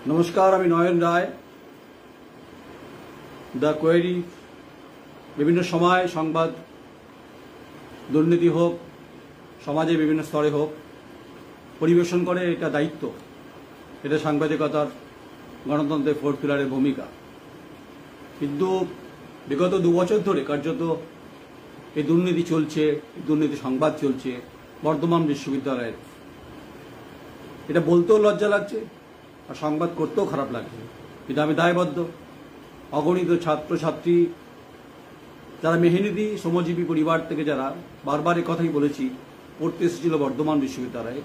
नमस्कार, আমি নয়ন রায়। The query বিভিন্ন সময় সংবাদ দুর্নীতি হোক, সমাজে বিভিন্ন স্তরে হোক, পরিবেশন করে। এটা দায়িত্ব, এটা সাংবাদিকতার গণতন্ত্রের ফোর্থ পিলারের ভূমিকা। কিন্তু বিগত 2 বছর ধরে কার্যত এই দুর্নীতি চলছে, দুর্নীতি সংবাদ চলছে বর্ধমান বিশ্ববিদ্যালয়ের। এটা বলতেও লজ্জা লাগছে আর সংবাদ করতেও খারাপ লাগছে, কিন্তু আমি দায়বদ্ধ। অগণিত ছাত্রছাত্রী যারা মেহনতি শ্রমজীবী পরিবার থেকে, যারা বারবার এ কথাই বলেছি, পড়তে এসেছিল বর্ধমান বিশ্ববিদ্যালয়ে,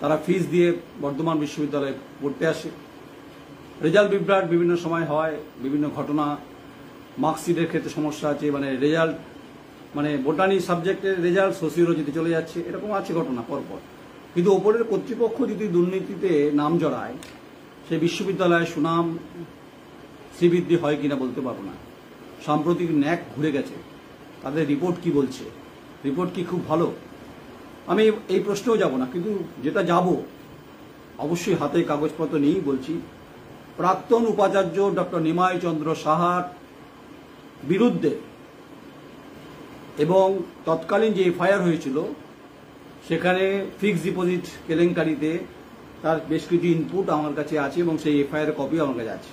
তারা ফিস দিয়ে বর্ধমান বিশ্ববিদ্যালয়ে পড়তে আসে। রেজাল্ট বিভ্রাট বিভিন্ন সময় হয়, বিভিন্ন ঘটনা, মার্কশিটের ক্ষেত্রে সমস্যা আছে, রেজাল্ট বোটানি সাবজেক্টের রেজাল্ট সোসিওলজিতে চলে যাচ্ছে, এরকম আছে ঘটনা পরপর। কিন্তু ওপরের কর্তৃপক্ষ যদি দুর্নীতিতে নাম জড়ায়, সে বিশ্ববিদ্যালয়ের সুনাম শ্রীবৃদ্ধি হয় কিনা বলতে পারবো না। সাম্প্রতিক ন্যাক ঘুরে গেছে, তাদের রিপোর্ট কি বলছে? রিপোর্ট কি খুব ভালো? আমি এই প্রশ্নেও যাব না, কিন্তু যেটা যাব অবশ্যই হাতে কাগজপত্র নিয়েই বলছি। প্রাক্তন উপাচার্য ডক্টর নিমাই চন্দ্র সাহার বিরুদ্ধে এবং তৎকালীন যে এফআইআর হয়েছিল, সেখানে ফিক্সড ডিপোজিট কেলেঙ্কারিতে তার বেশ কিছু ইনপুট আমার কাছে আছে এবং সেই এফআইআর কপি আমার কাছে আছে।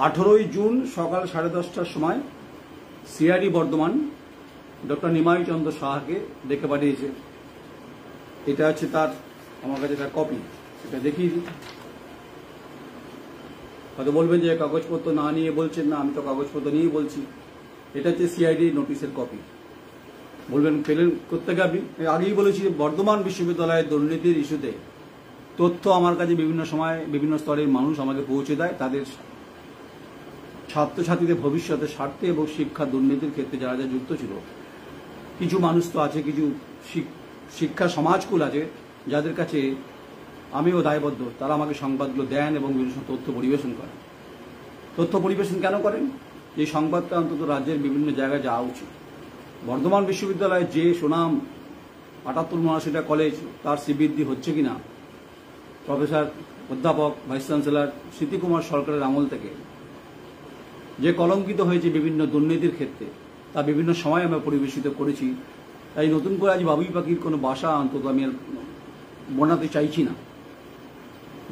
18ই জুন সকাল 10:30টার সময় সিআইডি বর্ধমান ডক্টর নিমাই চন্দ্র সাহাকে ডেকে পাঠিয়েছে। এটা হচ্ছে তার, আমার কাছে তার কপি। এটা দেখিয়ে দিই। হয়তো বলবেন যে কাগজপত্র না নিয়ে বলছেন। না, আমি তো কাগজপত্র নিয়েই বলছি। এটা হচ্ছে সিআইডি নোটিশের কপি। বলবেন পেলেন কোত্থেকে আপনি? আগেই বলেছি, বর্ধমান বিশ্ববিদ্যালয়ের দুর্নীতির ইস্যুতে তথ্য আমার কাছে বিভিন্ন সময় বিভিন্ন স্তরের মানুষ আমাকে পৌঁছে দেয়। তাদের ছাত্রছাত্রীদের ভবিষ্যতের স্বার্থে এবং শিক্ষা দুর্নীতির ক্ষেত্রে যারা যা যুক্ত ছিল, কিছু মানুষ তো আছে, কিছু শিক্ষা সমাজকুল আছে, যাদের কাছে আমিও দায়বদ্ধ। তারা আমাকে সংবাদগুলো দেন এবং বিভিন্ন তথ্য পরিবেশন করেন। তথ্য পরিবেশন কেন করেন? এই সংবাদটা অন্তত রাজ্যের বিভিন্ন জায়গায় যাওয়া উচিত। বর্ধমান বিশ্ববিদ্যালয়ের যে সুনাম, 78-79টা কলেজ, তার শ্রীবৃদ্ধি হচ্ছে কিনা, প্রফেসর অধ্যাপক ভাইস চ্যান্সেলর স্মৃতিকুমার সরকারের আমল থেকে যে কলঙ্কিত হয়েছে বিভিন্ন দুর্নীতির ক্ষেত্রে, তা বিভিন্ন সময় আমরা পরিবেশিত করেছি। তাই নতুন করে আজ বাবুই পাখির কোনো বাসা অন্তত আমি আর বানাতে চাইছি না।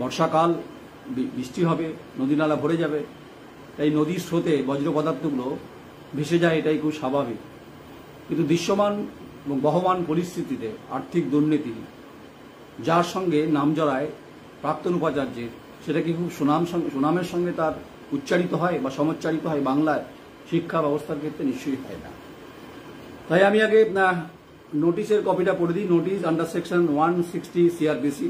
বর্ষাকাল, বৃষ্টি হবে, নদী নালা ভরে যাবে, তাই নদীর স্রোতে বজ্র পদার্থগুলো ভেসে যায়, এটাই খুব স্বাভাবিক। কিন্তু দৃশ্যমান এবং বহমান পরিস্থিতিতে আর্থিক দুর্নীতি যার সঙ্গে নাম জড়ায় প্রাক্তন উপাচার্যের, সেটা কি খুব সুনামের সঙ্গে তার উচ্চারিত হয় বা সমচ্চারিত হয় বাংলায় শিক্ষা ব্যবস্থার ক্ষেত্রে? নিশ্চয়ই হয় না। তাই আমি আগে নোটিশের কপিটা পড়ে দিই। Notice under section 160 CrPC,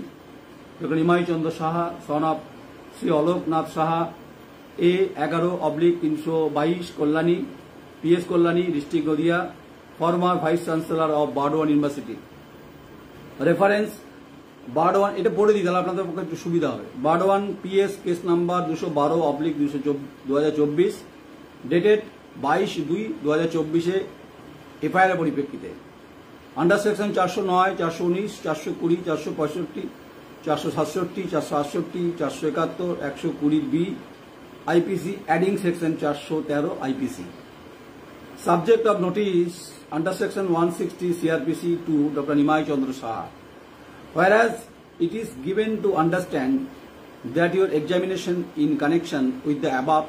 doctor Nimai Chandra Saha son of Shri Aloknath Saha, A 11/322 Kalyani, PS Kalyani, district Nadia, former vice chancellor of Burdwan university. Reference Burdwan, এটা পড়ে দিই তাহলে আপনাদের পক্ষে একটু সুবিধা হবে। Burdwan PS case number 212/2024, dated 22/2/2024 FIR এর পরিপ্রেক্ষিতে under section 409, 419, 420, 465, 467, 468, 471, 120B IPC, adding section 413 IPC. Subject of notice under section 160 CRPC to Dr. Nimai Chandra Saha. Whereas it is given to understand that your examination in connection with the above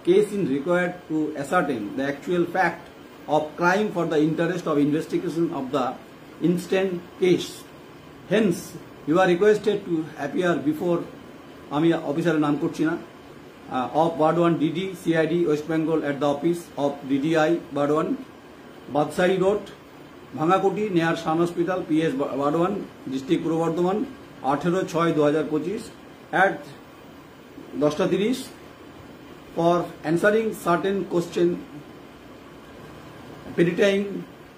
case is required to ascertain the actual fact of crime for the interest of investigation of the instant case. Hence, you are requested to appear before, আমি অফিসারের নাম করছি না, of Bardwan DD CID West Bengal at the office of DDI Bardwan, Badshari Road, Bhangakoti near Shan Hospital, PS Bardwan, District Purbo Bardhaman, 18/6/2025 at 10:30 for answering certain question pertaining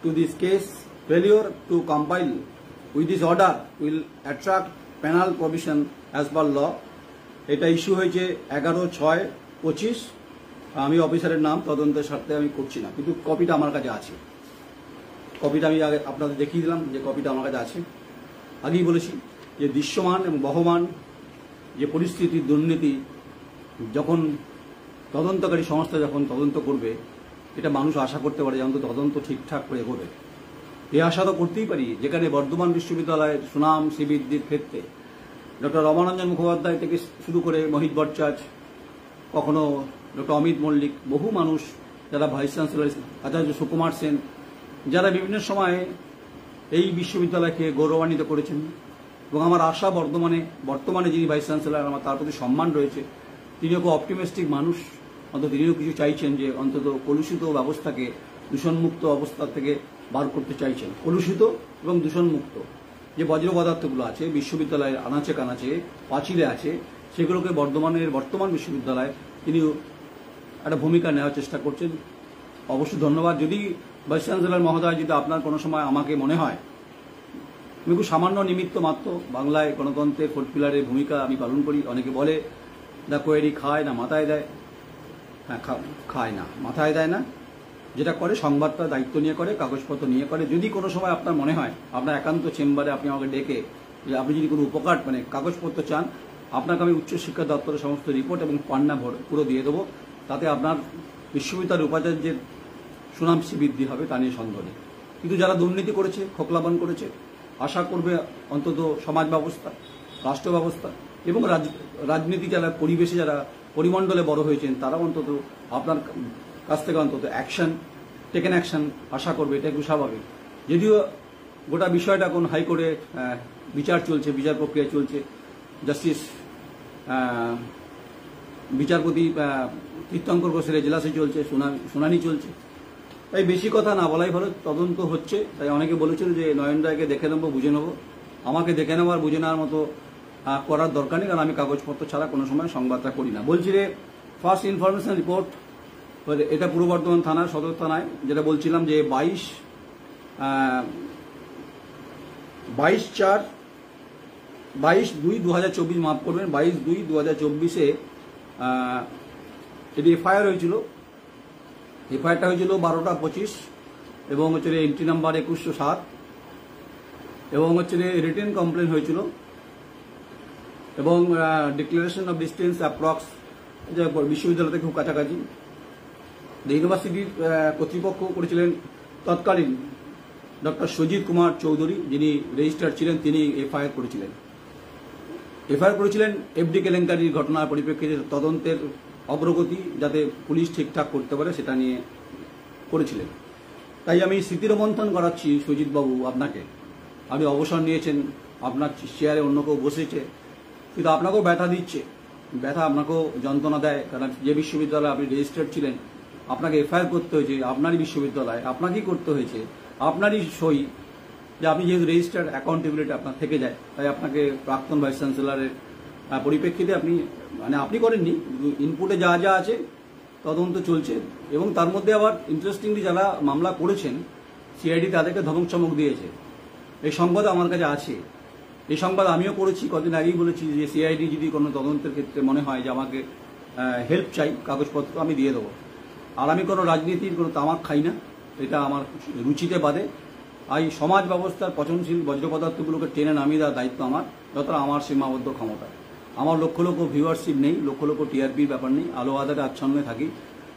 to this case. Failure to comply with this order will attract penal provision as per law. এটা issue হয়েছে 11/6/25। আমি অফিসারের নাম তদন্তের স্বার্থে আমি করছি না, কিন্তু কপিটা আমার কাছে আছে। কপিটা আমি আগে আপনাদের দেখিয়ে দিলাম যে কপিটা আমার কাছে আছে। আগেই বলেছি যে দৃশ্যমান এবং বহমান যে পরিস্থিতির দুর্নীতি যখন তদন্তকারী সংস্থা যখন তদন্ত করবে, এটা মানুষ আশা করতে পারে যে অন্তত তদন্ত ঠিকঠাক করে এগোবে। এই আশা তো করতেই পারি, যেখানে বর্ধমান বিশ্ববিদ্যালয়ের সুনাম শ্রীবৃদ্ধির ক্ষেত্রে ডক্টর রমানঞ্জন মুখোপাধ্যায় থেকে শুরু করে মোহিত ভট্টাচার্য, কখনো ডক্টর অমিত মল্লিক, বহু মানুষ যারা ভাইস চ্যান্সেলর আচার্য সুকুমার সেন, যারা বিভিন্ন সময়ে এই বিশ্ববিদ্যালয়কে গৌরবান্বিত করেছেন। এবং আমার আশা বর্তমানে যিনি ভাইস চ্যান্সেলর, আমার তার প্রতি সম্মান রয়েছে, তিনিও খুব অপটিমিস্টিক মানুষ। অন্তত তিনিও কিছু চাইছেন যে অন্তত কলুষিত ব্যবস্থাকে দূষণমুক্ত অবস্থা থেকে বার করতে চাইছেন। কলুষিত এবং দূষণমুক্ত যে বজ্র পদার্থগুলো আছে বিশ্ববিদ্যালয়ের আনাচে কানাচে পাঁচিলে আছে, সেগুলোকে বর্তমান বিশ্ববিদ্যালয়ে তিনি একটা ভূমিকা নেওয়ার চেষ্টা করছেন। অবশ্যই ধন্যবাদ। যদি ভাইস চ্যান্সেলর মহোদয়, যদি আপনার কোনো সময় আমাকে মনে হয় আমি খুব সামান্য নিমিত্ত মাত্র বাংলায় গণতন্ত্রের ফোর্থ পিলারের ভূমিকা আমি পালন করি। অনেকে বলে দা কোয়েরি খায় না মাথায় দেয়। হ্যাঁ, খায় না মাথায় দেয় না, যেটা করে সংবাদটা দায়িত্ব নিয়ে করে, কাগজপত্র নিয়ে করে। যদি কোনো সময় আপনার মনে হয় আপনার একান্ত চেম্বারে আপনি আমাকে ডেকে যে আপনি যদি কোনো উপকার কাগজপত্র চান, আপনাকে আমি উচ্চশিক্ষা দপ্তরের সমস্ত রিপোর্ট এবং পান্না পুরো দিয়ে দেবো। তাতে আপনার বিশ্ববিদ্যালয়ের উপাচার্যের সুনাম বৃদ্ধি হবে, তা নিয়ে সন্দেহ নেই। কিন্তু যারা দুর্নীতি করেছে, খোকলাবান করেছে, আশা করবে অন্তত সমাজ ব্যবস্থা, রাষ্ট্র ব্যবস্থা এবং রাজনীতি যারা পরিবেশে, যারা পরিমণ্ডলে বড় হয়েছেন, তারা অন্তত আপনার কাছ থেকে অন্তত টেকেন অ্যাকশন আশা করবে। এটা একটু স্বাভাবিক। যদিও গোটা বিষয়টা এখন হাইকোর্টে বিচার চলছে, বিচার প্রক্রিয়া চলছে, জাস্টিস বিচারপতি তীর্থঙ্কর ঘোষের এজলাসে চলছে, শুনানি চলছে। তাই বেশি কথা না বলাই ভালো। তদন্ত হচ্ছে, তাই অনেকে বলেছিল যে নয়ন রায়কে দেখে নেবো, বুঝে নেবো। আমাকে দেখে নেওয়ার বুঝে নেওয়ার মতো করার দরকার নেই, কারণ আমি কাগজপত্র ছাড়া কোনো সময় সংবাদটা করি না। বলছি রে, ফার্স্ট ইনফরমেশন রিপোর্ট, এটা পূর্ব বর্ধমান থানার সদর থানায়, যেটা বলছিলাম যে 22/2/2024, মাফ করবেন, 22/2/2024 এটি এফআইআর হয়েছিল। এফআইআরটা হয়েছিল 12টা 25 এবং হচ্ছে এন্ট্রি নাম্বার 2107 এবং হচ্ছে রিটেন কমপ্লেন হয়েছিল এবং ডিক্লারেশন অফ ডিস্টেন্স অ্যাপ্রক্স বিশ্ববিদ্যালয় থেকে খুব কাছাকাছি। ইউনিভার্সিটির কর্তৃপক্ষ করেছিলেন তৎকালীন ডক্টর সজিত কুমার চৌধুরী, যিনি রেজিস্ট্রার ছিলেন, তিনি এফআইআর করেছিলেন এফডি কেলেঙ্কারির ঘটনার পরিপ্রেক্ষিতে তদন্তের অগ্রগতি যাতে পুলিশ ঠিকঠাক করতে পারে সেটা নিয়ে করেছিলেন। তাই আমি স্মৃতিরোমন্থন করাচ্ছি সজিতবাবু আপনাকে। আপনি অবসর নিয়েছেন, আপনার চেয়ারে অন্য কেউ বসেছে, কিন্তু আপনাকেও ব্যথা দিচ্ছে, ব্যথা আপনাকেও যন্ত্রণা দেয়। কারণ যে বিশ্ববিদ্যালয়ে আপনি রেজিস্টার্ড ছিলেন, আপনাকে এফআইআর করতে হয়েছে আপনারই বিশ্ববিদ্যালয়, আপনাকেই করতে হয়েছে, আপনারই সই, যে আপনি যেহেতু রেজিস্টার্ড, অ্যাকাউন্টেবিলিটি আপনার থেকে যায়। তাই আপনাকে প্রাক্তন ভাইস চ্যান্সেলরের পরিপ্রেক্ষিতে আপনি করেননি, ইনপুটে যা যা আছে তদন্ত চলছে। এবং তার মধ্যে আবার ইন্টারেস্টিংলি যারা মামলা করেছেন, সিআইডি তাদেরকে ধমক চমক দিয়েছে। এই সংবাদ আমার কাছে আছে। এই সংবাদ আমিও করেছি, কদিন আগেই বলেছি যে সিআইডি যদি কোনো তদন্তের ক্ষেত্রে মনে হয় যে আমাকে হেল্প চাই, কাগজপত্র আমি দিয়ে দেবো। আর আমি কোনো রাজনীতির কোনো তামাক খাই না, এটা আমার রুচিতে বাদে। এই সমাজ ব্যবস্থার পচনশীল বজ্র পদার্থগুলোকে টেনে নামিয়ে দেওয়ার দায়িত্ব আমার, যতটা আমার সীমাবদ্ধ ক্ষমতা। আমার লক্ষ লক্ষ ভিউয়ারশিপ নেই, লক্ষ লক্ষ টিআরপির ব্যাপার নেই, আলো আধারে আচ্ছন্নে থাকি,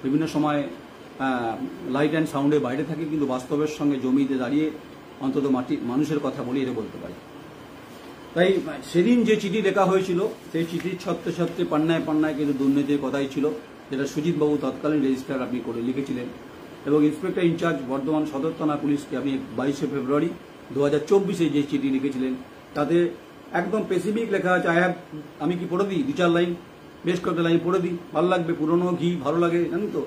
বিভিন্ন সময় লাইট অ্যান্ড সাউন্ডের বাইরে থাকি, কিন্তু বাস্তবের সঙ্গে জমিতে দাঁড়িয়ে অন্তত মানুষের কথা বলি, এটা বলতে পারি। তাই সেদিন যে চিঠি লেখা হয়েছিল, সেই চিঠির ছত্রে ছত্রে পান্নায় পান্নায় কিন্তু দুর্নীতির কথাই ছিল, যেটা সুজিতবাবু তৎকালীন রেজিস্ট্রার আপনি করে লিখেছিলেন। এবং ইন্সপেক্টর ইনচার্জ বর্ধমান সদর থানা পুলিশকে আপনি 22শে ফেব্রুয়ারি 2024 যে চিঠি লিখেছিলেন, তাতে একদম স্পেসিফিক লেখা আছে। আমি কি পড়ে দিই 2-4 লাইন, বেশ কয়েকটা লাইন পড়ে দিই, ভালো লাগবে। পুরনো ঘি ভালো লাগে, জানেন তো,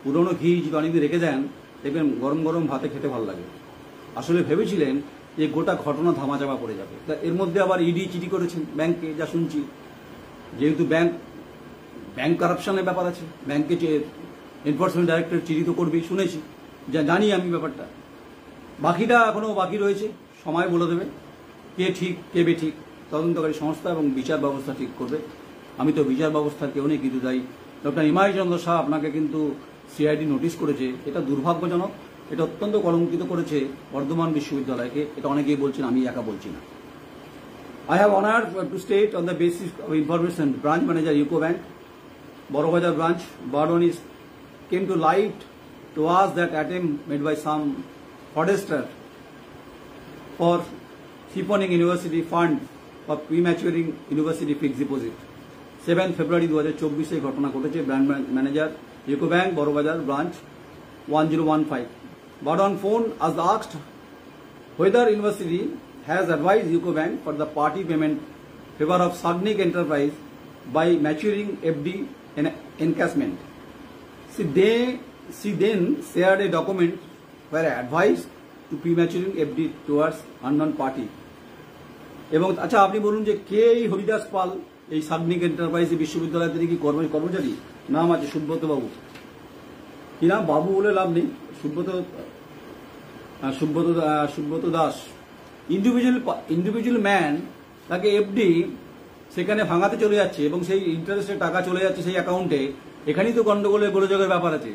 পুরনো ঘি যদি অনেকদিন রেখে দেন, দেখবেন গরম গরম ভাতে খেতে ভালো লাগে। আসলে ভেবেছিলেন যে গোটা ঘটনা ধামাচাপা পড়ে যাবে। তা এর মধ্যে আবার ইডি চিঠি করেছেন ব্যাংকে, যা শুনছি, যেহেতু ব্যাংক কারাপশনের ব্যাপার আছে, ব্যাংকে যে এনফোর্সমেন্ট ডাইরেক্টর চিঠি তো করবেই, শুনেছি, যা জানি আমি ব্যাপারটা। বাকিটা এখনো বাকি রয়েছে, সময় বলে দেবে কে ঠিক কে বেঠিক, তদন্তকারী সংস্থা এবং বিচার ব্যবস্থা ঠিক করবে। আমি তো বিচার ব্যবস্থার কেউ নেই, কিন্তু তাই ডক্টর ইমাই চন্দ্র শাহ আপনাকে কিন্তু সিআইডি নোটিশ করেছে। এটা দুর্ভাগ্যজনক, এটা অত্যন্ত কলঙ্কিত করেছে বর্ধমান বিশ্ববিদ্যালয়কে। এটা অনেকেই বলছেন, আমি একা বলছি না। I have honor to state on the basis of information branch manager UCO Bank, Borobazar branch, Bardon is came to light to us that attempt made by some fraudster for siphoning university fund for prematuring university fixed deposit. 7 February 2024 ঘটনা ঘটেছে branch manager UCO bank Burrabazar branch 1015. But on phone as asked whether university has advised UCO Bank for the party payment favor of Sagnik Enterprise by maturing FD encashment. She then shared a document where advised to prematuring FD towards unknown party. এবং আচ্ছা আপনি বলুন যে কে এই হরিদাস পাল এই Sagnik enterprise বিশ্ববিদ্যালয় থেকে কি কর্মচারী? নাম আছে সুব্রত বাবু। কি নাম? বাবু বলে লাভ নেই। সুব্রত দাস। ইন্ডিভিজুয়াল ম্যান তাকে এফডি সেখানে ভাঙাতে চলে যাচ্ছে এবং সেই ইন্টারেস্টের টাকা চলে যাচ্ছে সেই অ্যাকাউন্টে। এখানেই তো গন্ডগোলের গোলযোগের ব্যাপার আছে।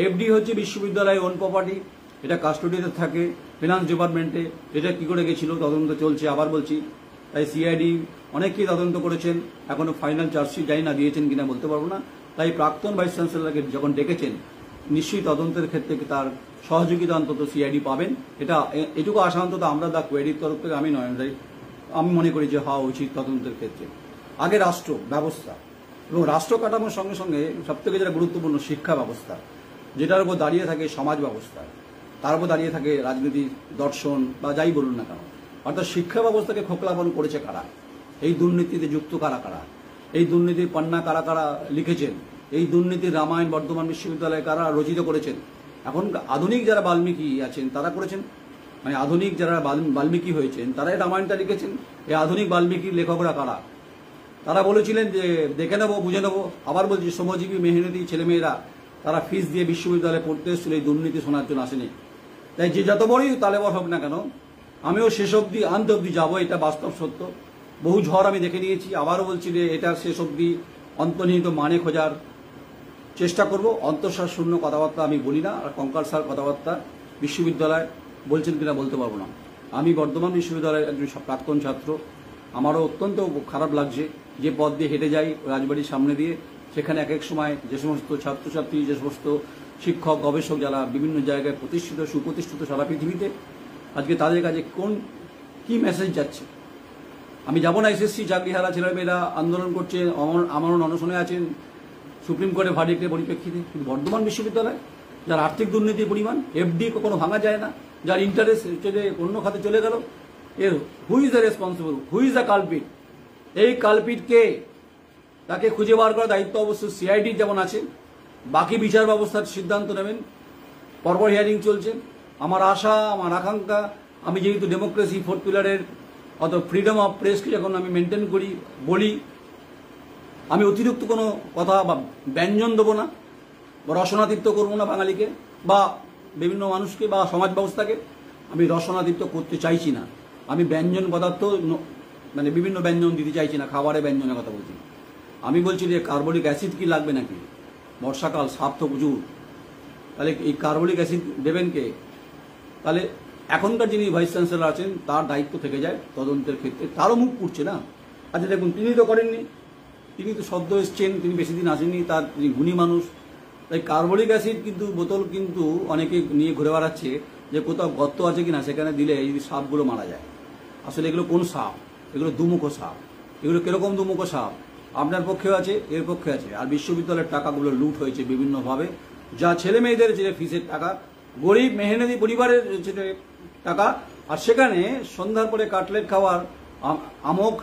এফডি হচ্ছে বিশ্ববিদ্যালয়ের ওন প্রপার্টি, এটা কাস্টোডিতে থাকে ফিনান্স ডিপার্টমেন্টে। এটা কি করে গেছিল তদন্ত চলছে, আবার বলছি। তাই সিআইডি অনেকেই তদন্ত করেছেন, এখনো ফাইনাল চার্জশিট জানি না দিয়েছেন কিনা বলতে পারবো না। তাই প্রাক্তন ভাইস চ্যান্সেলরকে যখন ডেকেছেন নিশ্চয়ই তদন্তের ক্ষেত্রে তার সহযোগিতা অন্তত সিআইডি পাবেন। এটুকু আশা অন্তত আমরা দা কোয়েডির তরফ থেকে আমি মনে করি যে হওয়া উচিত তদন্তের ক্ষেত্রে। আগে রাষ্ট্র ব্যবস্থা এবং রাষ্ট্র কাঠামোর সঙ্গে সঙ্গে সবথেকে যেটা গুরুত্বপূর্ণ শিক্ষা ব্যবস্থা, যেটার উপর দাঁড়িয়ে থাকে সমাজ ব্যবস্থা, তার উপর দাঁড়িয়ে থাকে রাজনীতি দর্শন বা যাই বলুন না কেন। অর্থাৎ শিক্ষা ব্যবস্থাকে খোকলাপন করেছে কারা? এই দুর্নীতিতে যুক্ত কারা কারা? এই দুর্নীতির পান্না কারা কারা লিখেছেন? এই দুর্নীতির রামায়ণ বর্ধমান বিশ্ববিদ্যালয়ে কারা রচিত করেছেন? এখন আধুনিক যারা বাল্মীকি আছেন তারা করেছেন, মানে আধুনিক যারা বাল্মীকি হয়েছেন তারাই রামায়ণটা লিখেছেন। এই আধুনিক বাল্মীকির লেখকরা কারা? তারা বলেছিলেন যে দেখে নেবো বুঝে নেবো। আবার বলছি শ্রমজীবী মেহনতি ছেলেমেয়েরা তারা ফিস দিয়ে বিশ্ববিদ্যালয়ে পড়তে এসেছিল, এই দুর্নীতি শোনার জন্য আসেনি। তাই যে যত বড়ই তালেবর হোক না কেন, আমিও শেষ অব্দি আন্ত অব্দি যাবো, এটা বাস্তব সত্য। বহু ঝড় আমি দেখে নিয়েছি, আবারও বলছি যে এটা শেষ অব্দি অন্তর্নিহিত মানে খোঁজার চেষ্টা করব। অন্তঃসার শূন্য কথাবার্তা আমি বলি না, আর কঙ্কালসার কথাবার্তা বিশ্ববিদ্যালয় বলছেন কিনা বলতে পারবো না। আমি বর্ধমান বিশ্ববিদ্যালয়ের একজন প্রাক্তন ছাত্র, আমারও অত্যন্ত খারাপ লাগছে যে পথ দিয়ে হেঁটে যাই রাজবাড়ির সামনে দিয়ে, সেখানে এক এক সময় যে সমস্ত ছাত্রছাত্রী, যে সমস্ত শিক্ষক গবেষক যারা বিভিন্ন জায়গায় প্রতিষ্ঠিত সুপ্রতিষ্ঠিত সারা পৃথিবীতে, আজকে তাদের কাছে কি মেসেজ যাচ্ছে? আমি যাব না এসএসসি চাকরিহারা ছেলেমেয়েরা আন্দোলন করছে, আমরণ অনশনে আছেন সুপ্রিম কোর্টে ভার্ডিক্টের পরিপ্রেক্ষিতে, কিন্তু বর্ধমান বিশ্ববিদ্যালয় যার আর্থিক দুর্নীতির পরিমাণ এফডি কখনো ভাঙা যায় না, যার ইন্টারেস্ট চলে অন্য খাতে চলে গেল, এর who is the responsible, who is the culprit? এই কালপিট কে? তাকে খুঁজে বার করার দায়িত্ব অবশ্য সিআইডি যেমন আছে, বাকি বিচার ব্যবস্থার সিদ্ধান্ত নেবেন। পরপর হিয়ারিং চলছে। আমার আশা, আমার আকাঙ্ক্ষা, আমি যেহেতু ডেমোক্রেসি 4th পিলারের অত ফ্রিডম অফ প্রেসকে যখন আমি মেনটেন করি বলি, আমি অতিরিক্ত কোনো কথা বা ব্যঞ্জন দেবো না বা রসনাদীপ্ত করবো না বাঙালিকে বা বিভিন্ন মানুষকে বা সমাজ ব্যবস্থাকে। আমি রসনাদীপ্ত করতে চাইছি না, আমি ব্যঞ্জন পদার্থ মানে বিভিন্ন ব্যঞ্জন দিতে চাইছি না, খাবারে ব্যঞ্জনের কথা বলছি। আমি বলছি যে কার্বলিক অ্যাসিড কি লাগবে নাকি? বর্ষাকাল, সাপ তো প্রচুর, তাহলে এই কার্বলিক অ্যাসিড দেবেন কে? তাহলে এখনকার যিনি ভাইস চ্যান্সেলর আছেন তার দায়িত্ব থেকে যায় তদন্তের ক্ষেত্রে, তারও মুখ পুড়ছে না। আচ্ছা দেখুন, তিনি তো করেননি, তিনি তো সদ্য এসছেন, তিনি বেশি দিন আসেননি, তিনি গুণী মানুষ। তাই কার্বলিক অ্যাসিড কিন্তু বোতল কিন্তু অনেকে নিয়ে ঘুরে বেড়াচ্ছে যে কোথাও গর্ত আছে কিনা, সেখানে দিলে এই সাপগুলো মারা যায়। আসলে এগুলো কোন সাপ? এগুলো দুমুখো সাপ। এগুলো কিরকম দুমুখো সাপ? আপনার পক্ষেও আছে, এর পক্ষে আছে। আর বিশ্ববিদ্যালয়ের টাকাগুলো লুট হয়েছে বিভিন্নভাবে, যা ছেলে মেয়েদের যে ফিসের টাকা, গরিব মেহনতি পরিবারের যে টাকা, আর সেখানে সন্ধ্যার পরে কাটলেট খাওয়ার আমক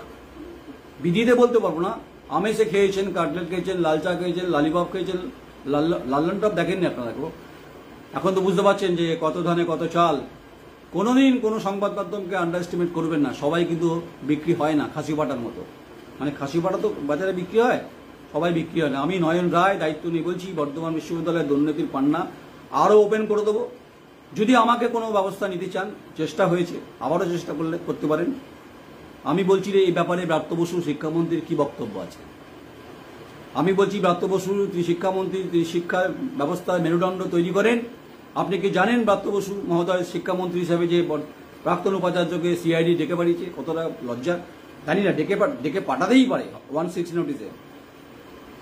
বিধিতে বলতে পারবো না, আমেসে খেয়েছেন, কাটলেট খেয়েছেন, লাল চা খেয়েছেন, লালিপপ খেয়েছেন, লাল্লন টপ দেখেননি আপনারা? এখন তো বুঝতে পারছেন যে কত ধানে কত চাল। কোনোদিন কোনো সংবাদ মাধ্যমকে আন্ডার এস্টিমেট করবেন না। সবাই কিন্তু বিক্রি হয় না খাসি পাটার মতো। মানে খাসি পাটা তো বাজারে বিক্রি হয়, সবাই বিক্রি হয় না। আমি নয়ন রায় দায়িত্ব নিয়ে বলছি, বর্ধমান বিশ্ববিদ্যালয়ের দুর্নীতির পান্না আরও ওপেন করে দেবো। যদি আমাকে কোনো ব্যবস্থা নিতে চান, চেষ্টা হয়েছে, আবারও চেষ্টা করতে পারেন। আমি বলছি যে এই ব্যাপারে ব্রাত্য বসু শিক্ষামন্ত্রীর কি বক্তব্য আছে? আমি বলছি ব্রাত্য বসু তিনি শিক্ষামন্ত্রী, তিনি শিক্ষা ব্যবস্থার মেরুদণ্ড তৈরি করেন। আপনি কি জানেন ব্রাত্য বসু মহোদয় শিক্ষামন্ত্রী হিসাবে যে প্রাক্তন উপাচার্যকে সিআইডি ডেকে পাঠিয়েছে? কতটা লজ্জা! জানি না, ডেকে পাঠাতেই পারে 160 নোটিসে,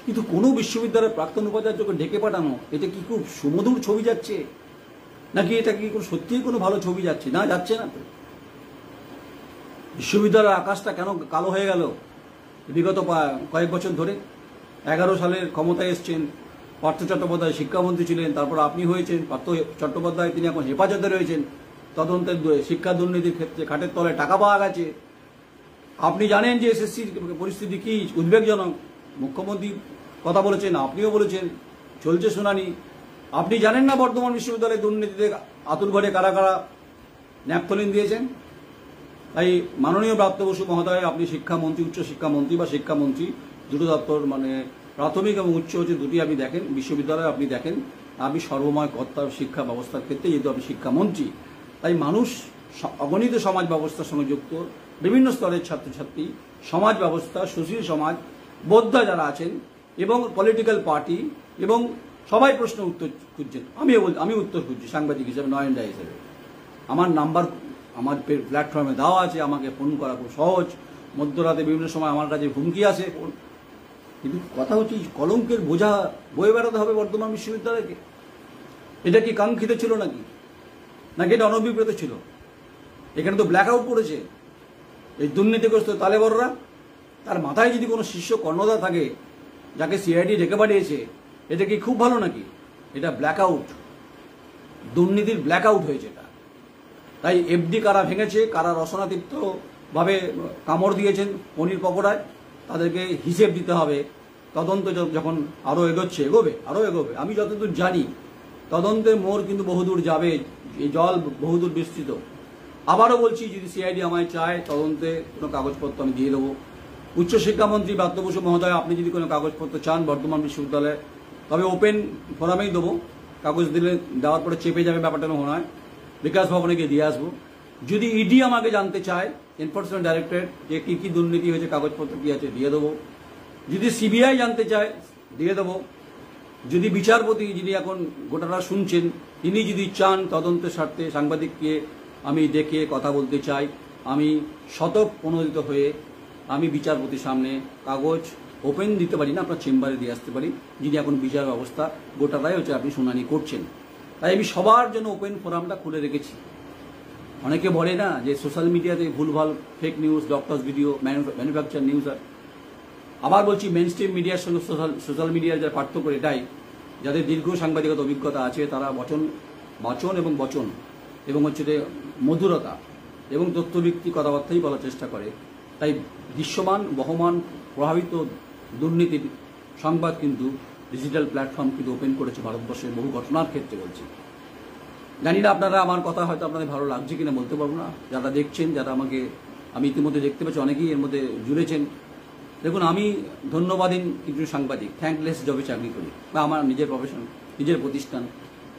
কিন্তু কোনো বিশ্ববিদ্যালয়ের প্রাক্তন উপাচার্যকে ডেকে পাঠানো, এটা কি খুব সুমধুর ছবি যাচ্ছে, নাকি এটা কি সত্যিই কোনো ভালো ছবি যাচ্ছে? না, যাচ্ছে না তো। বিশ্ববিদ্যালয়ের আকাশটা কেন কালো হয়ে গেল বিগত কয়েক বছর ধরে? 11 সালের ক্ষমতায় এসছেন, পার্থ চট্টোপাধ্যায় শিক্ষামন্ত্রী ছিলেন, তারপর আপনি হয়েছেন পার্থ চট্টোপাধ্যায়, তিনি এখন হেফাজতে রয়েছেন তদন্তের শিক্ষা দুর্নীতির ক্ষেত্রে। খাটের তলায় টাকা পাওয়া গেছে। আপনি জানেন যে এসএসসির পরিস্থিতি কি উদ্বেগজনক। মুখ্যমন্ত্রী কথা বলেছেন, আপনিও বলেছেন, চলছে শুনানি। আপনি জানেন না বর্ধমান বিশ্ববিদ্যালয়ে দুর্নীতিতে আতুল ঘরে কারা কারা ন্যাপথলিন দিয়েছেন? তাই মাননীয় ব্রাত্য বসু মহোদয়, আপনি শিক্ষামন্ত্রী, উচ্চ শিক্ষামন্ত্রী বা শিক্ষামন্ত্রী, দুটো দপ্তর মানে প্রাথমিক এবং উচ্চ হচ্ছে দুটি আপনি দেখেন, বিশ্ববিদ্যালয়ে আপনি দেখেন। আমি সর্বময় কর্তা শিক্ষা ব্যবস্থার ক্ষেত্রে, যেহেতু আপনি শিক্ষামন্ত্রী, তাই মানুষ অগণিত সমাজ ব্যবস্থার সঙ্গে যুক্ত, বিভিন্ন স্তরের ছাত্রছাত্রী, সমাজ ব্যবস্থা, সুশীল সমাজ, বোদ্ধা যারা আছেন এবং পলিটিক্যাল পার্টি, এবং সবাই প্রশ্ন উত্তর খুঁজছেন। আমি উত্তর খুঁজছি সাংবাদিক হিসেবে, নয়নডা হিসেবে। আমার নাম্বার আমার প্ল্যাটফর্মে দেওয়া আছে, আমাকে ফোন করা খুব সহজ। মধ্যরাতে বিভিন্ন সময় আমার কাছে হুমকি আসে, কিন্তু কথা হচ্ছে কলঙ্কের বোঝা বয়ে বেড়াতে হবে বর্ধমান বিশ্ববিদ্যালয়কে। এটা কি কাঙ্ক্ষিত ছিল নাকি এটা অনভিপ্রেত ছিল? এখানে তো ব্ল্যাক আউট করেছে এই দুর্নীতিগ্রস্ত তালেবররা। তার মাথায় যদি কোনো শীর্ষ কর্ণধার থাকে যাকে সিআইডি ডেকে পাঠিয়েছে, এটা কি খুব ভালো নাকি? এটা ব্ল্যাক আউট, দুর্নীতির ব্ল্যাক আউট হয়েছে এটা। তাই এফডি কারা ভেঙেছে, কারা রসনাতীপ্ত ভাবে কামড় দিয়েছেন পনির পকোড়ায়, তাদেরকে হিসেব দিতে হবে। তদন্ত যখন আরো এগোবে। আমি যতদূর জানি তদন্তের মোড় কিন্তু বহুদূর যাবে, এই জল বহুদূর বিস্তৃত। আবারও বলছি, যদি সিআইডি আমায় চায় তদন্তে কোনো কাগজপত্র আমি দিয়ে দেবো। উচ্চশিক্ষামন্ত্রী ব্রাত্য বসু মহোদয়, আপনি যদি কোনো কাগজপত্র চান বর্ধমান বিশ্ববিদ্যালয়ে, তবে ওপেন ফোরামেই দেবো। কাগজ দেওয়ার পরে চেপে যাবে ব্যাপারটা মনে হয়, বিকাশ ভবনে গিয়ে দিয়ে আসবো। যদি ইডি আমাকে জানতে চায়, এনফোর্সমেন্ট ডাইরেক্টরেট, যে কি কি দুর্নীতি হয়েছে, কাগজপত্র কি আছে, দিয়ে দেবো। যদি সিবিআই জানতে চায়, দিয়ে দেবো। যদি বিচারপতি, যিনি এখন গোটাটা শুনছেন, তিনি যদি চান তদন্তের স্বার্থে সাংবাদিককে আমি ডেকে কথা বলতে চাই, আমি শতক প্রণোদিত হয়ে আমি বিচারপতির সামনে কাগজ ওপেন দিতে পারি না, আপনার চেম্বারে দিয়ে আসতে পারি, যিনি এখন বিচার ব্যবস্থা গোটাটাই হচ্ছে আপনি শুনানি করছেন। তাই আমি সবার জন্য ওপেন ফোরামটা খুলে রেখেছি। অনেকে বলে না যে সোশ্যাল মিডিয়াতে ভুলভাল fake news, doctors video, manufacture news. আবার বলছি, মেন স্ট্রিম মিডিয়ার সঙ্গে সোশ্যাল মিডিয়ার যারা পার্থক্য এটাই, যাদের দীর্ঘ সাংবাদিকতা অভিজ্ঞতা আছে, তারা বচন এবং হচ্ছে যে মধুরতা এবং তথ্যভিত্তিক কথাবার্তাই বলার চেষ্টা করে। তাই দৃশ্যমান, বহমান, প্রভাবিত দুর্নীতির সংবাদ কিন্তু ডিজিটাল প্ল্যাটফর্ম কিন্তু ওপেন করেছে ভারতবর্ষের বহু ঘটনার ক্ষেত্রে। বলছি, জানি না আপনারা আমার কথা হয়তো আপনাদের ভালো লাগছে কিনা বলতে পারবো না। যারা দেখছেন, যারা আমি ইতিমধ্যে দেখতে পাচ্ছি অনেকেই এর মধ্যে জুড়েছেন। দেখুন, আমি ধন্যবাদীন কিছু সাংবাদিক, থ্যাঙ্কলেস জবে চাকরি করি, বা আমার নিজের প্রফেশন, নিজের প্রতিষ্ঠান।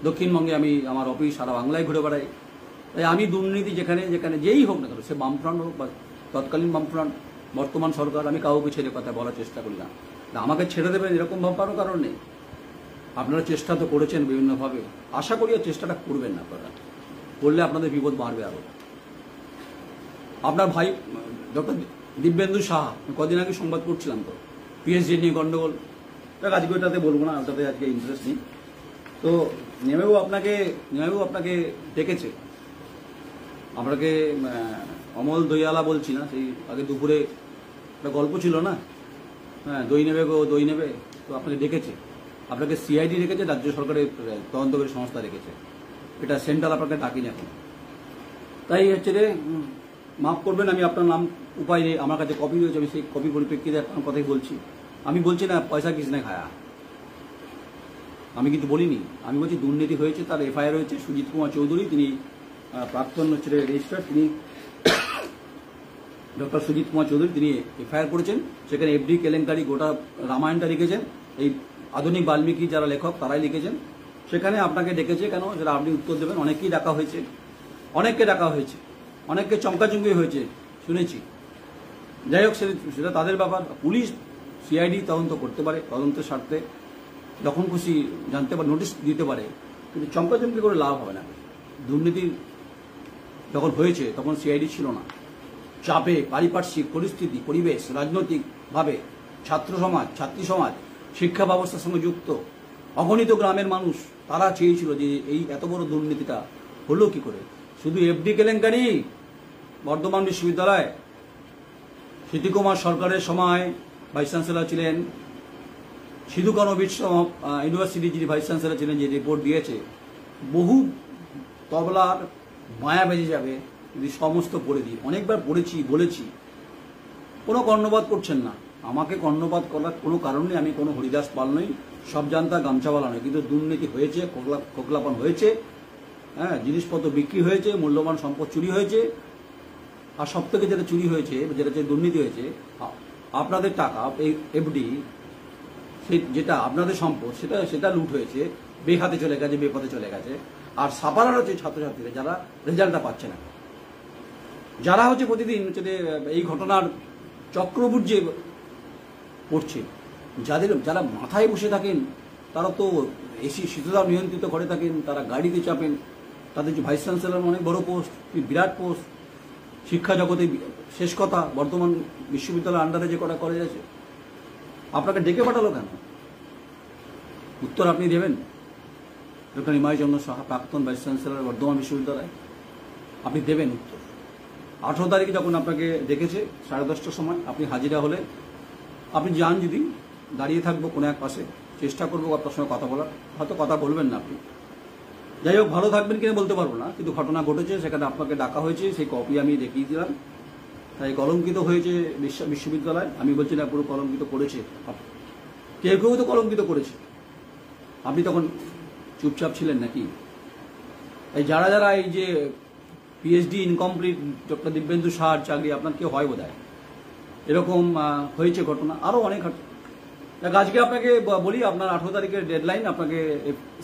দক্ষিণবঙ্গে আমি আমার অফিস সারা বাংলায় ঘুরে বেড়াই। তাই আমি দুর্নীতি যেখানে যেই হোক না কেন, সে বামফ্রন্ট হোক বা তৎকালীন বামফ্রন্ট, বর্তমান সরকার, আমি কাউকে ছেড়ে কথা বলার চেষ্টা করি না। আমাকে ছেড়ে দেবেন এরকম ভাববারও কারণ নেই। আপনারা চেষ্টা তো করেছেন বিভিন্নভাবে, আশা করি আর চেষ্টাটা করবেন না। আপনারা করলে আপনাদের বিপদ বাড়বে আরো। আপনার ভাই ডক্টর দিব্যেন্দু সাহা, কদিন আগে সংবাদ করছিলাম তো, পিএইচডি নিয়ে গন্ডগোল, আজকে ওটাতে বলবো না, ওটাতে আজকে ইন্টারেস্ট নেই। তো নেমেও আপনাকে ডেকেছে। আপনাকে অমল দইয়ালা বলছি না, সেই আগে দুপুরে একটা গল্প ছিল না, হ্যাঁ, দই নেবে গো দই নেবে, তো আপনাকে ডেকেছে। আপনাকে সিআইডি রেখেছে, রাজ্য সরকারের তদন্তকারী সংস্থা রেখেছে, এটা সেন্ট্রাল আপনাকে ডাকিনি এখন। তাই হচ্ছে রে, মাফ করবেন, আমি আপনার নাম উপায় নেই, আমার কাছে কপি রয়েছে, আমি সেই কপি পরিপ্রেক্ষিতে আপনার কথাই বলছি। আমি বলছি না পয়সা কিসনে খায়া, আমি কিন্তু বলিনি। আমি বলছি দুর্নীতি হয়েছে, তার এফআইআর হয়েছে। সুজিত কুমার চৌধুরী, তিনি প্রাক্তন হচ্ছে রেজিস্ট্রার, তিনি ডক্টর সুজিত কুমার চৌধুরী, তিনি এফআইআর করেছেন। সেখানে এফডি কেলেঙ্কারি গোটা রামায়ণটা লিখেছেন, এই আধুনিক বাল্মীকি যারা লেখক তারাই লিখেছেন। সেখানে আপনাকে ডেকেছে কেন, যেটা আপনি উত্তর দেবেন। অনেকেই ডাকা হয়েছে, অনেককে চমকাচমকি হয়েছে শুনেছি। যাই হোক, সেটা তাদের ব্যাপার। পুলিশ, সিআইডি তদন্ত করতে পারে, তদন্তের স্বার্থে যখন খুশি জানতে পারে, নোটিশ দিতে পারে, কিন্তু চমকাচমকি করে লাভ হবে না। দুর্নীতি যখন হয়েছে তখন সিআইডি ছিল না, চাপে, পারিপার্শ্বিক পরিস্থিতি, পরিবেশ, রাজনৈতিকভাবে ছাত্র সমাজ, ছাত্রী সমাজ, শিক্ষা ব্যবস্থার সঙ্গে যুক্ত অগণিত গ্রামের মানুষ তারা চেয়েছিল যে এই এত বড় দুর্নীতিটা হলো কি করে। শুধু এফডি কেলেঙ্কারি বর্ধমান বিশ্ববিদ্যালয়, স্মৃতিকুমার সরকারের সময় ভাইস চ্যান্সেলর ছিলেন, সিধু কানু বিশ্ব ইউনিভার্সিটি যিনি ভাইস চ্যান্সেলর ছিলেন, যে রিপোর্ট দিয়েছে, বহু তবলার মায়া বেজে যাবে যদি সমস্ত পড়ে দিই। অনেকবার পড়েছি, বলেছি, কোনো কর্ণপাত করছেন না। আমাকে কর্ণপাত করার কোনো কারণ নেই, আমি কোনো হরিদাস পাল নই, সব জানতা গামছাওয়ালা নয়, কিন্তু দুর্নীতি হয়েছে, খোকলাপন হয়েছে, হ্যাঁ, জিনিসপত্র বিক্রি হয়েছে, মূল্যবান সম্পদ চুরি হয়েছে, আর সব থেকে যেটা চুরি হয়েছে, যেটা দুর্নীতি হয়েছে, আপনাদের টাকা, এই এফডি, যেটা আপনাদের সম্পদ, সেটা লুট হয়েছে, বেহাতে চলে গেছে, বেপথে চলে গেছে। আর সাপারার হচ্ছে ছাত্রছাত্রীরা যারা রেজাল্টটা পাচ্ছে না, যারা হচ্ছে প্রতিদিন হচ্ছে এই ঘটনার চক্রবুর্জে পড়ছে, যারা মাথায় বসে থাকেন তারা তো এসি শীততাপ নিয়ন্ত্রিত ঘরে থাকেন, তারা গাড়িতে চাপেন, তাদের যে ভাইস চ্যান্সেলর অনেক বড় পোস্ট, বিরাট পোস্ট, শিক্ষা জগতে শেষ কথা, বর্তমান বিশ্ববিদ্যালয়ের আন্ডারে যে কটা কলেজ আছে, আপনাকে ডেকে পাঠালো কেন? উত্তর আপনি দেবেন? ডক্টর নিমাই চন্দ্র সাহা, প্রাক্তন ভাইস চ্যান্সেলর বর্ধমান বিশ্ববিদ্যালয়, আপনি দেবেন উত্তর। 18 তারিখে যখন আপনাকে ডেকেছে 10:30টার সময়, আপনি হাজিরা হলে আপনি যান, যদি দাঁড়িয়ে থাকবো কোনো এক পাশে, চেষ্টা করবো আপনার সঙ্গে কথা বলার, হয়তো কথা বলবেন না আপনি, যাই হোক, ভালো থাকবেন কিনা বলতে পারবো না, কিন্তু ঘটনা ঘটেছে, সেখানে আপনাকে ডাকা হয়েছে, সেই কপি আমি দেখিয়ে দিলাম। তাই কলঙ্কিত হয়েছে বিশ্ববিদ্যালয়, আমি বলছি না পুরো কলঙ্কিত করেছে, কেউ কেউ তো কলঙ্কিত করেছে। আপনি তখন চুপচাপ ছিলেন নাকি? এই যারা এই যে পিএইচডি ইনকমপ্লিট ডক্টর দিব্যেন্দু সাহার চাকরি আপনার কেউ হয় বোধহয়, এরকম হয়েছে ঘটনা, আরও অনেক। আজকে আপনাকে বলি, আপনার 18 তারিখের ডেডলাইন, আপনাকে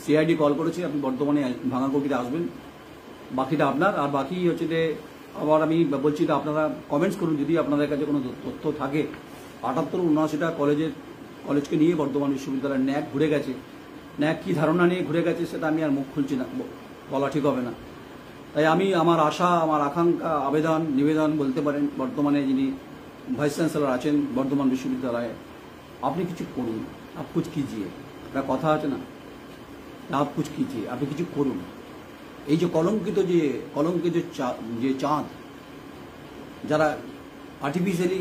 সিআইডি কল করেছে, আপনি বর্ধমানে ভাঙাকপিতে আসবেন, বাকিটা আপনার। আর বাকি হচ্ছে যে আবার আমি বলছি, আপনারা কমেন্টস করুন যদি আপনাদের কাছে কোনো তথ্য থাকে। 78-79টা কলেজকে নিয়ে বর্ধমান বিশ্ববিদ্যালয়ের ন্যাক ঘুরে গেছে, ন্যাক কী ধারণা নিয়ে ঘুরে গেছে সেটা আমি আর মুখ খুলছি না, বলা ঠিক হবে না। তাই আমি আমার আশা, আমার আকাঙ্ক্ষা, আবেদন, নিবেদন বলতে পারেন, বর্তমানে যিনি ভাইস চ্যান্সেলর আছেন বর্ধমান বিশ্ববিদ্যালয়ে, আপনি কিছু করুন, আপ কুছ কিজিয়ে, একটা কথা আছে না, আপ কুছ কিজিয়ে, আপনি কিছু করুন। এই যে কলঙ্কিত যে চাঁদ, যারা আর্টিফিশিয়ালি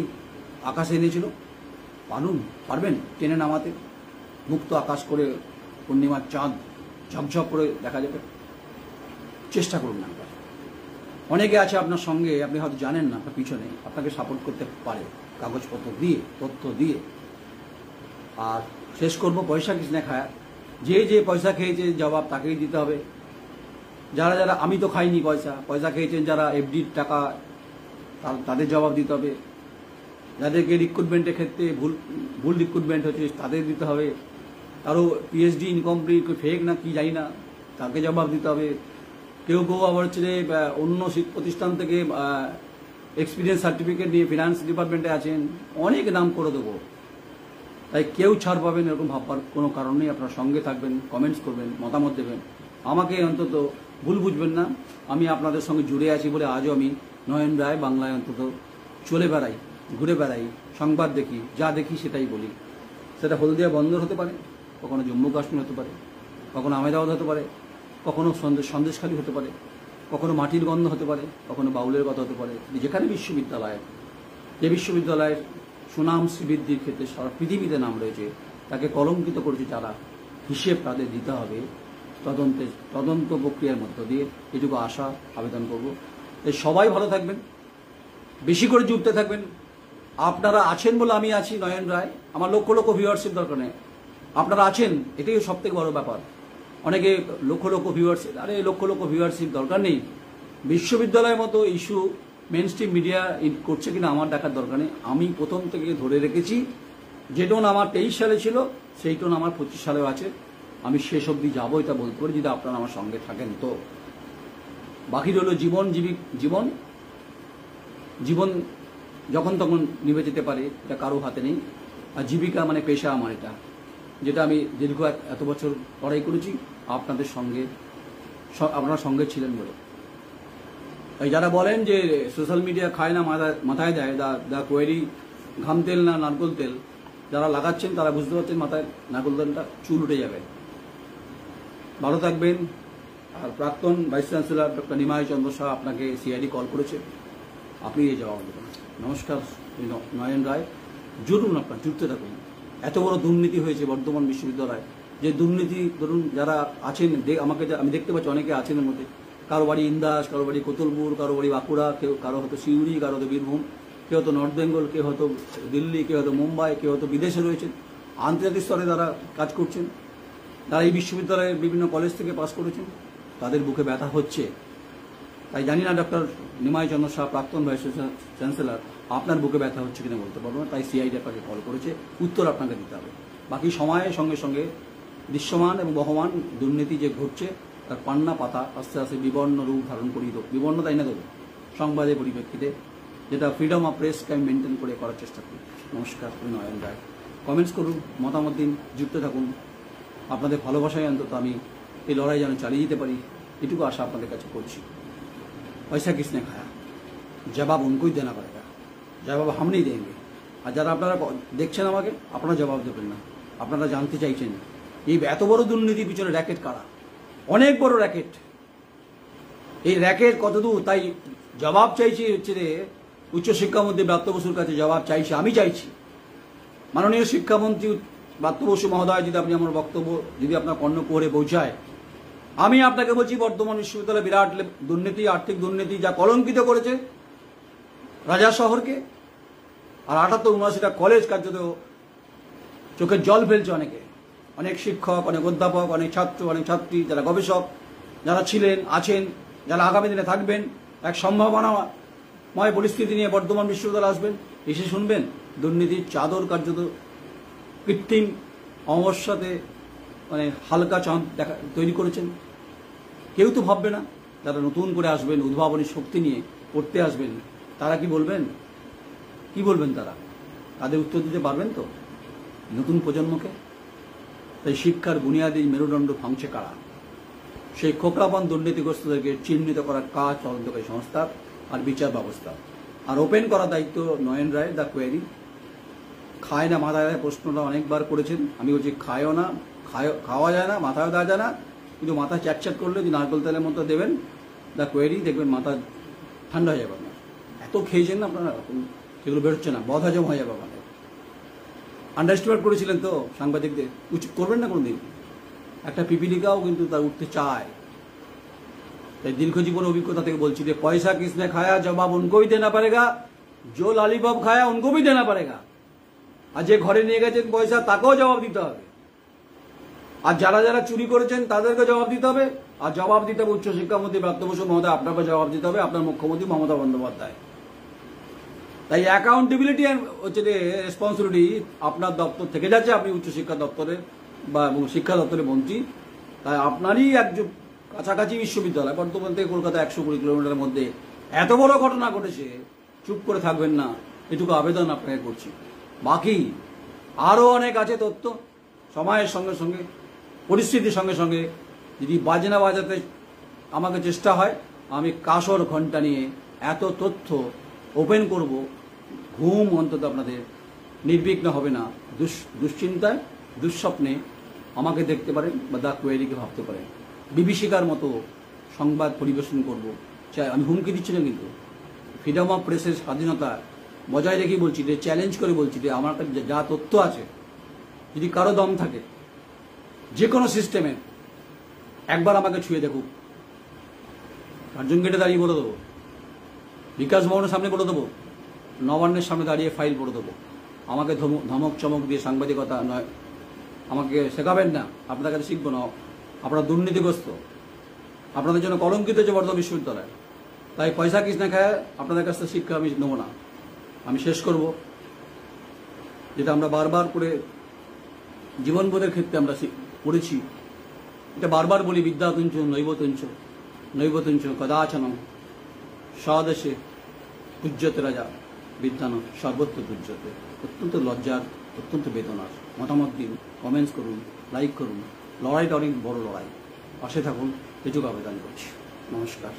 আকাশে এনেছিল, পারবেন টেনে নামাতে? মুক্ত আকাশ করে পূর্ণিমার চাঁদ ঝকঝক করে দেখা যাবে, চেষ্টা করুন না। অনেকে আছে আপনার সঙ্গে, আপনি হয়তো জানেন না, আপনার পিছনে আপনাকে সাপোর্ট করতে পারে কাগজপত্র দিয়ে, তথ্য দিয়ে। আর শেষ করবো, পয়সা কিসনে খায়, যে পয়সা খেয়েছে জবাব তাকেই দিতে হবে। যারা আমি তো খাইনি পয়সা খেয়েছেন, যারা এফডির টাকা, তাদের জবাব দিতে হবে। যাদেরকে রিক্রুটমেন্টের ক্ষেত্রে ভুল রিক্রুটমেন্ট হচ্ছে তাদের দিতে হবে। কারো পিএইচডি ইনকমপ্লিট, ফেক না কি জানি না, তাকে জবাব দিতে হবে। কেউ আবার হচ্ছে যে অন্য প্রতিষ্ঠান থেকে এক্সপিরিয়েন্স সার্টিফিকেট নিয়ে ফিনান্স ডিপার্টমেন্টে আছেন, অনেক নাম করে দেবো। তাই কেউ ছাড় পাবেন এরকম ভাববার কোনো কারণ নেই। আপনার সঙ্গে থাকবেন, কমেন্টস করবেন, মতামত দেবেন, আমাকে অন্তত ভুল বুঝবেন না। আমি আপনাদের সঙ্গে জুড়ে আছি বলে আজও আমি নয়ন রায় বাংলায় অন্তত চলে বেড়াই, ঘুরে বেড়াই, সংবাদ দেখি, যা দেখি সেটাই বলি। সেটা হলদিয়া বন্দর হতে পারে, কখনো জম্মু কাশ্মীর হতে পারে, কখনো আহমেদাবাদ হতে পারে, কখনো সন্দেশখালী হতে পারে, কখনো মাটির গন্ধ হতে পারে, কখনো বাউলের কথা হতে পারে। যেখানে যে বিশ্ববিদ্যালয়ের সুনাম শ্রীবৃদ্ধির ক্ষেত্রে সারা পৃথিবীতে নাম রয়েছে, তাকে কলঙ্কিত করেছে যারা, হিসেব তাদের দিতে হবে তদন্ত প্রক্রিয়ার মধ্য দিয়ে। এটুকু আশা আবেদন করব। তাই সবাই ভালো থাকবেন, বেশি করে জুড়তে থাকবেন। আপনারা আছেন বলে আমি আছি, নয়ন রায়। আমার লক্ষ লক্ষ ভিউয়ারশিপ দরকার নেই, আপনারা আছেন, এটাই সব থেকে বড় ব্যাপার। অনেকে লক্ষ লক্ষ ভিউয়ারশিপ, আরে লক্ষ লক্ষ ভিউয়ারশিপ দরকার নেই। বিশ্ববিদ্যালয়ের মতো ইস্যু মেন স্ট্রিম মিডিয়া করছে কিনা আমার দেখার দরকার নেই। আমি প্রথম থেকে ধরে রেখেছি, যে টোন আমার 23 সালে ছিল সেই টোন আমার 25 সালেও আছে। আমি শেষ অবধি যাবো, এটা বলতে পারি, যদি আপনারা আমার সঙ্গে থাকেন। তো বাকি রইল জীবন যখন তখন নিভে যেতে পারে, এটা কারো হাতে নেই। আর জীবিকা মানে পেশা আমার, এটা যেটা আমি দীর্ঘ এত বছর লড়াই করেছি আপনাদের সঙ্গে, আপনারা সঙ্গে ছিলেন বলে। তাই যারা বলেন যে সোশ্যাল মিডিয়া খায় না মাথায় দেয়, দা কোয়েরি ঘাম তেল না নারকোল তেল, যারা লাগাচ্ছেন তারা বুঝতে পারছেন মাথায় নারকোল তেলটা চুল উঠে যাবে। ভালো থাকবেন। আর প্রাক্তন ভাইস চ্যান্সেলর ডক্টর নিমাই চন্দ্র শাহ আপনাকে সিআইডি কল করেছে, আপনি এই জবাব দেবেন। নমস্কার, নয়ন রায়। জুড়ুন, আপনার জুড়তে থাকুন। এত বড় দুর্নীতি হয়েছে বর্ধমান বিশ্ববিদ্যালয়, যে দুর্নীতি ধরুন যারা আছেন, আমি দেখতে পাচ্ছি অনেকে আছেন এর মধ্যে। কারো বাড়ি ইন্দাস, কারো বাড়ি কোতলপুর, কারো বাড়ি বাঁকুড়া, কারো হয়তো সিউড়ি, কারো হয়তো বীরভূম, কেউ হয়তো নর্থ বেঙ্গল, কেউ হয়তো দিল্লি, কেউ হয়তো মুম্বাই, কেউ হয়তো বিদেশে রয়েছেন। আন্তর্জাতিক স্তরে তারা কাজ করছেন, তারা এই বিশ্ববিদ্যালয়ের বিভিন্ন কলেজ থেকে পাস করেছেন, তাদের বুকে ব্যথা হচ্ছে। তাই জানি না ডক্টর নিমাই চন্দ্র শাহ, প্রাক্তন ভাইস চ্যান্সেলর, আপনার বুকে ব্যথা হচ্ছে কিনা বলতে পারবো না। তাই সিআইডি আপনাকে কল করেছে, উত্তর আপনাকে দিতে হবে। বাকি সময়ের সঙ্গে সঙ্গে দৃশ্যমান এবং বহমান দুর্নীতি যে ঘটছে তার পান্না পাতা আস্তে আস্তে বিবর্ণ রূপ ধারণ করিয়ে দেবো। বিবর্ণ তাই না দেবো সংবাদের পরিপ্রেক্ষিতে, যেটা ফ্রিডম অফ প্রেসকে আমি মেনটেন করে করার চেষ্টা করি। নমস্কার, নয়ন রায়। কমেন্টস করুন, মতামত দিন, যুক্ত থাকুন। আপনাদের ভালোবাসায় অন্তত আমি এই লড়াই যেন চালিয়ে যেতে পারি, এটুকু আশা আপনাদের কাছে করছি। पैसा किसने खाया, जवाब उनको ही देना पड़ेगा, जवाब हम नहीं देंगे। আর যারা আপনারা দেখছেন আমাকে, আপনারা জবাব দেবেন না। আপনারা জানতে চাইছেন এই এত বড় দুর্নীতির পিছনে র্যাকেট কারা? অনেক বড় র্যাকেট। এই র্যাকেট কতদূর, তাই জবাব চাইছি হচ্ছে যে উচ্চশিক্ষামন্ত্রী ব্রাত্য বসুর কাছে জবাব চাইছি, আমি চাইছি। মাননীয় শিক্ষামন্ত্রী ব্রাত্য বসু মহোদয়, যদি আপনি আমার বক্তব্য যদি আপনার কর্ণকুহরে পৌঁছায়, আমি আপনাকে বলছি বর্ধমান বিশ্ববিদ্যালয়ে বিরাট দুর্নীতি, আর্থিক দুর্নীতি যা কলঙ্কিত করেছে রাজা শহরকে, আর ৭৮-৭৯টা কলেজ কার্যত চোখের জল ফেলছে অনেকে, অনেক শিক্ষক, অনেক অধ্যাপক, অনেক ছাত্র, অনেক ছাত্রী, যারা গবেষক, যারা ছিলেন, আছেন, যারা আগামী দিনে থাকবেন, এক সম্ভাবনাময় পরিস্থিতি নিয়ে বর্ধমান বিশ্ববিদ্যালয়ে আসবেন, এসে শুনবেন দুর্নীতির চাদর কার্যত কৃত্রিম অমাবস্যাতে মানে হালকা চাঁদ তৈরি করেছেন। কেউ তো ভাববে না যারা নতুন করে আসবেন, উদ্ভাবনী শক্তি নিয়ে পড়তে আসবেন, তারা কি বলবেন? কি বলবেন তারা? তাদের উত্তর দিতে পারবেন তো নতুন প্রজন্মকে? তাই শিক্ষার বুনিয়াদী মেরুদণ্ড ভাঙছে কারা? সেই খোকরাপান দুর্নীতিগ্রস্তদেরকে চিহ্নিত করার কাজ তদন্তকারী সংস্থা আর বিচার ব্যবস্থা। আর ওপেন করার দায়িত্ব নয়ন রায়, দ্য কোয়েরি। খায় না মাথায় দেয় প্রশ্নটা অনেকবার করেছেন, আমি বলছি খায়ও না, খাওয়া যায় না, মাথায় দেওয়া যায় না, কিন্তু মাথা চ্যাটচ্যাট করলে যদি নারকেল তেলের মতো দেবেন দ্য কোয়েরি, দেখবেন মাথা ঠান্ডা হয়ে যাবে আপনার। এত খেয়েছেন না আপনারা, সেগুলো বেরোচ্ছে না, বদহজম হয়ে যাবে আমাদের। আন্ডারস্টিমেট করেছিলেন তো সাংবাদিকদের, উচিত করবেন না কোনোদিন। একটা পিপিলিকাও কিন্তু তার উঠতে চায়। তাই দীর্ঘজীবন অভিজ্ঞতা থেকে বলছি যে পয়সা কিসনে খায়া, জবাব উनको भी देना पड़ेगा, जो लॉलीपॉप खाया उनको भी देना पड़ेगा। আর যে ঘরে নিয়ে গেছেন পয়সা, তাকেও জবাব দিতে হবে। আর যারা যারা চুরি করেছেন তাদেরকে জবাব দিতে হবে। আর জবাব দিতে হবে উচ্চশিক্ষামন্ত্রী ব্রাত্য বসু মহোদয়, আপনাকে জবাব দিতে হবে, আপনার মুখ্যমন্ত্রী মমতা বন্দ্যোপাধ্যায়। তাই অ্যাকাউন্টেবিলিটি হচ্ছে যে রেসপন্সিবিলিটি আপনার দপ্তর থেকে যাচ্ছে, আপনি উচ্চশিক্ষা দপ্তরের বা শিক্ষা দপ্তরের মন্ত্রী। তাই আপনারই একজন কাছাকাছি বিশ্ববিদ্যালয়, বর্ধমান থেকে কলকাতা ১২০ কিলোমিটারের মধ্যে এত বড় ঘটনা ঘটেছে, চুপ করে থাকবেন না, এটুকু আবেদন আপনাকে করছি। বাকি আরও অনেক আছে তথ্য, সময়ের সঙ্গে সঙ্গে পরিস্থিতির সঙ্গে সঙ্গে যদি বাজনা বাজাতে আমাকে চেষ্টা হয়, আমি কাসর ঘন্টা নিয়ে এত তথ্য ওপেন করব, ঘুম অন্তত আপনাদের নির্বিঘ্ন হবে না। দুশ্চিন্তায়, দুঃস্বপ্নে আমাকে দেখতে পারেন বা দ্য কোয়েরিকে ভাবতে পারেন। বিভীষিকার মতো সংবাদ পরিবেশন করব, চাই। আমি হুমকি দিচ্ছি না, কিন্তু ফ্রিডম অফ প্রেসের স্বাধীনতা বজায় রেখেই বলছি, যে চ্যালেঞ্জ করে বলছি যে আমার কাছে যা তথ্য আছে, যদি কারো দম থাকে যে কোনো সিস্টেমে, একবার আমাকে ছুঁয়ে দেখুক। কার্জন গেটে দাঁড়িয়ে বলে দেবো, বিকাশ ভবনের সামনে বলে দেবো, নবান্নের সামনে দাঁড়িয়ে ফাইল পড়ে দেবো। আমাকে ধমক চমক দিয়ে সাংবাদিকতা নয়, আমাকে শেখাবেন না, আপনার কাছে শিখবো না। আপনারা দুর্নীতিগ্রস্ত, আপনাদের জন্য কলঙ্কিত হচ্ছে বর্ধমান বিশ্ববিদ্যালয়। তাই পয়সা কিসনে খায় আপনাদের কাছ থেকে শিক্ষা আমি নেবো না। আমি শেষ করব যেটা আমরা বারবার করে জীবনবোধের ক্ষেত্রে আমরা পড়েছি, এটা বারবার বলি, বিদ্যাতুঞ্চ নৈবতুঞ্চ, নৈবতুঞ্চ কদাচনম, স্বদেশে পূজ্যতে রাজা বিদ্যান সর্বত্র পূজ্যতে। অত্যন্ত লজ্জার, অত্যন্ত বেদনার। মতামত দিন, কমেন্টস করুন, লাইক করুন। লড়াইটা অনেক বড় লড়াই, পাশে থাকুন, এটুকু আবেদন করছি। নমস্কার।